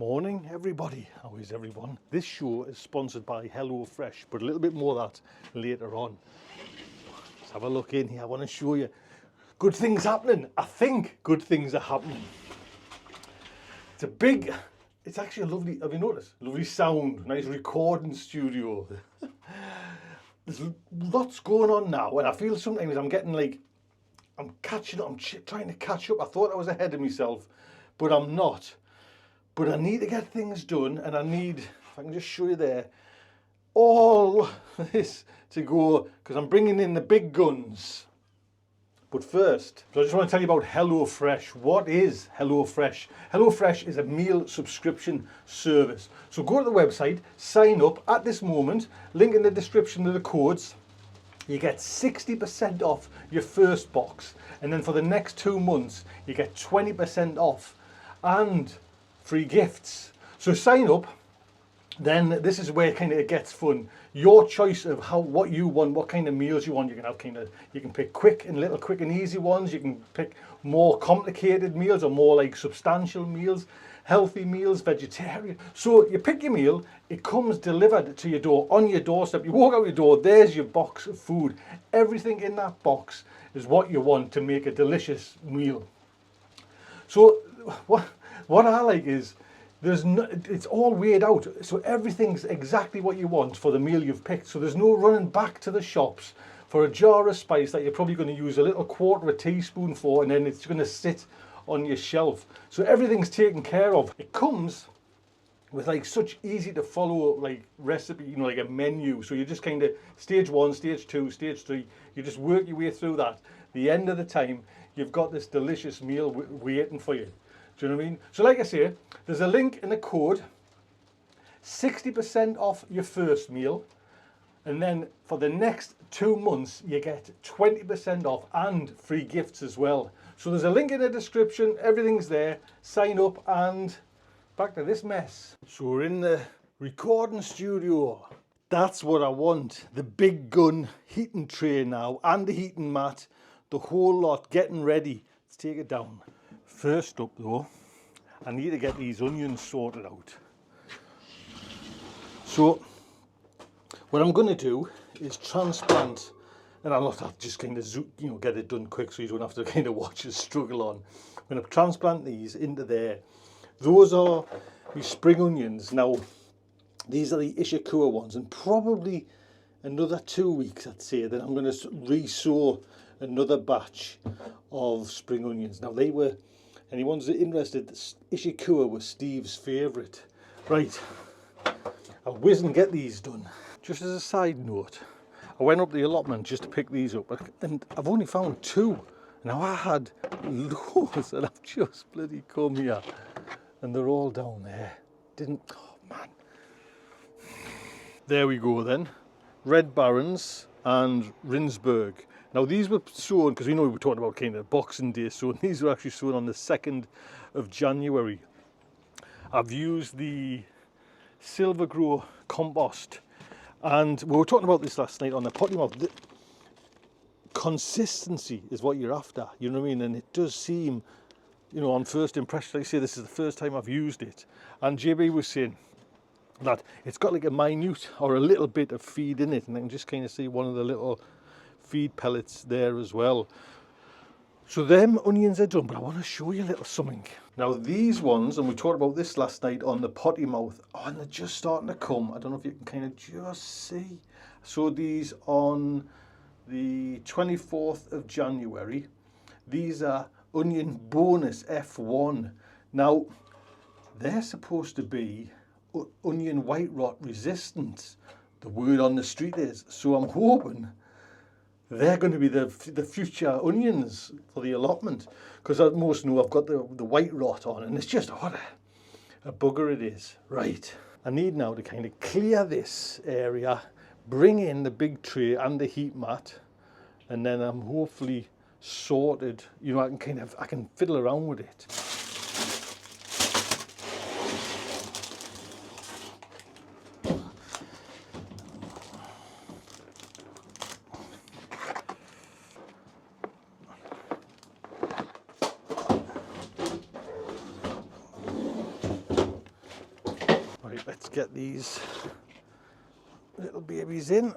Morning, everybody. How is everyone? This show is sponsored by HelloFresh, but a little bit more of that later on. Let's have a look in here. I want to show you good things happening. I think good things are happening. It's actually a lovely, have you noticed? Lovely sound, nice recording studio. There's lots going on now, and I feel sometimes I'm getting like, I'm catching up, I'm trying to catch up. I thought I was ahead of myself, but I'm not. But I need to get things done, and I need, if I can just show you there, all this to go, because I'm bringing in the big guns. But first, so I just want to tell you about HelloFresh. What is HelloFresh? HelloFresh is a meal subscription service. So go to the website, sign up at this moment, link in the description of the codes. You get 60% off your first box. And then for the next 2 months, you get 20% off and free gifts. So sign up. Then this is where kind of it gets fun. Your choice of what you want, what kind of meals you want. You can have you can pick quick and easy ones. You can pick more complicated meals or more like substantial meals, healthy meals, vegetarian. So you pick your meal, it comes delivered to your door, on your doorstep. You walk out your door, there's your box of food. Everything in that box is what you want to make a delicious meal. So what I like is it's all weighed out, so everything's exactly what you want for the meal you've picked. So there's no running back to the shops for a jar of spice that you're probably going to use a little quarter of a teaspoon for, and then it's going to sit on your shelf. So everything's taken care of. It comes with like such easy to follow like recipe, you know, like a menu. So you just kind of stage 1, stage 2, stage 3. You just work your way through that. The end of the time, you've got this delicious meal waiting for you. Do you know what I mean? So like I say, there's a link in the code, 60% off your first meal, and then for the next 2 months you get 20% off and free gifts as well. So there's a link in the description, everything's there, sign up, and back to this mess. So we're in the recording studio. That's what I want, the big gun heating tray now, and the heating mat, the whole lot, getting ready. Let's take it down. First up though, I need to get these onions sorted out. So what I'm going to do is transplant, and I'll just kind of get it done quick so you don't have to kind of watch us struggle on. I'm going to transplant these into there. Those are my spring onions. Now these are the Ishikura ones, and probably another 2 weeks I'd say that I'm going to re-sow another batch of spring onions. Now they were, anyone's interested, Ishikura was Steve's favourite. Right, I'll whiz and get these done. Just as a side note, I went up the allotment just to pick these up, and I've only found 2. Now I had loads, and I've just bloody come here, and they're all down there. Oh man. There we go then. Red Barons and Rinsberg. Now these were sown, because we know we were talking about kind of Boxing Day, so these were actually sown on the 2nd of January. I've used the Silver Grow compost, and we were talking about this last night on the potty mouth. Consistency is what you're after, you know what I mean? And it does seem, you know, on first impression, like I say, this is the first time I've used it. And JB was saying that it's got like a minute or a little bit of feed in it, and I can just kind of see one of the little feed pellets there as well. So them onions are done, but I want to show you a little something. Now these ones, and we talked about this last night on the potty mouth, and they're just starting to come. I don't know if you can kind of just see. So these on the 24th of January. These are onion bonus F1. Now they're supposed to be onion white rot resistant. The word on the street is. So I'm hoping they're going to be the future onions for the allotment, because as most know, I've got the white rot on, and it's just what a bugger it is. Right, I need now to kind of clear this area, bring in the big tray and the heat mat, and then I'm hopefully sorted. You know, I can fiddle around with it. Right, let's get these little babies in.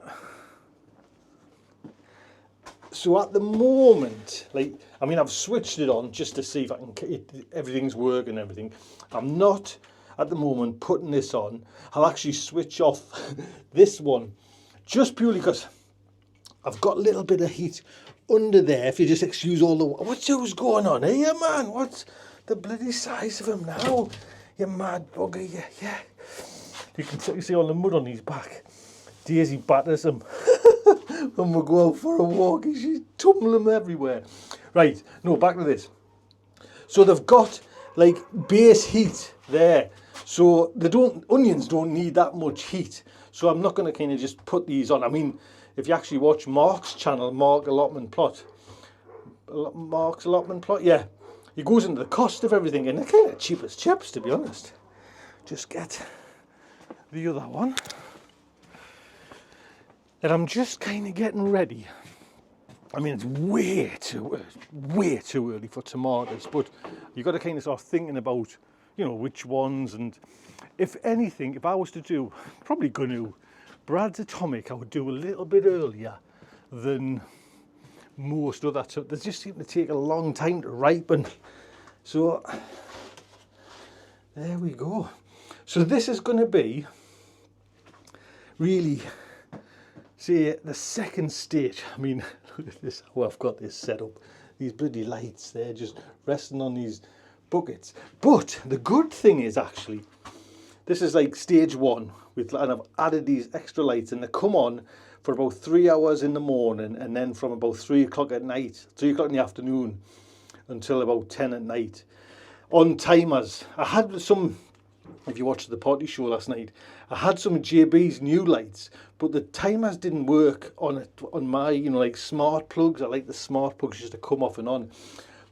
So at the moment, like, I mean, I've switched it on just to see if I can, everything's working and everything. I'm not at the moment putting this on. I'll actually switch off this one just purely because I've got a little bit of heat under there. If you just excuse all the, what's going on here, man? What's the bloody size of him now? You mad bugger, yeah. You see all the mud on his back. Daisy batters him. When we go out for a walk, she's tumbling them everywhere. Right, no, back to this. So they've got like base heat there. So onions don't need that much heat. So I'm not going to kind of just put these on. I mean, if you actually watch Mark's channel, Mark's Allotment Plot, yeah, he goes into the cost of everything, and they're kind of cheap as chips, to be honest. Just get the other one. And I'm just kind of getting ready. I mean, it's way too early for tomatoes, but you've got to kind of start thinking about, you know, which ones. And if anything, if I was to do, probably going to, Brad's Atomic, I would do a little bit earlier than most other. They just seem to take a long time to ripen. So there we go. So this is going to be really, see, the second stage. I mean, look at this, how I've got this set up. These bloody lights, they're just resting on these buckets. But the good thing is actually, this is like stage one, and I've added these extra lights, and they come on for about 3 hours in the morning, and then from about 3 o'clock at night, 3 o'clock in the afternoon, until about 10 at night, on timers. I had some, if you watched the potty show last night, I had some JB's new lights, but the timers didn't work on my, you know, like smart plugs. I like the smart plugs just to come off and on.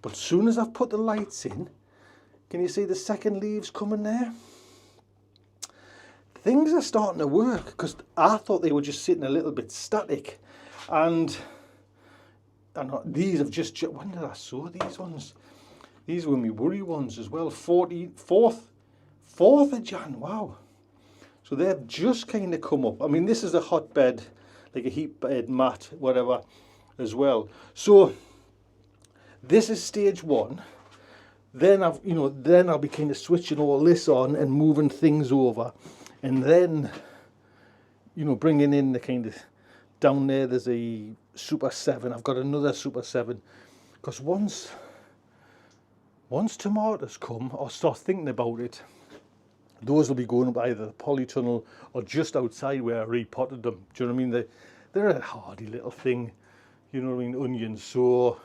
But as soon as I've put the lights in, can you see the second leaves coming there? Things are starting to work, because I thought they were just sitting a little bit static. And these have just, when did I sow these ones? These were my worry ones as well, 4th of Jan, wow. So they've just kind of come up. I mean, this is a hotbed, like a heat bed mat, whatever, as well. So this is stage one. Then I'll be kind of switching all this on and moving things over. And then, you know, bringing in the kind of, down there, there's a Super 7. I've got another Super 7. Because once tomatoes come, or start thinking about it, those will be going up either the polytunnel or just outside where I repotted them. Do you know what I mean? They're a hardy little thing, you know what I mean, onions. So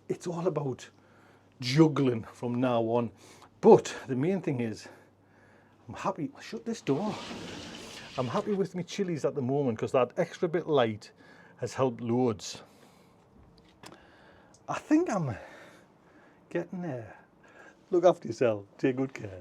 it's all about juggling from now on. But the main thing is, I'm happy, shut this door. I'm happy with my chilies at the moment, because that extra bit light has helped loads. I think I'm getting there. Look after yourself, take good care.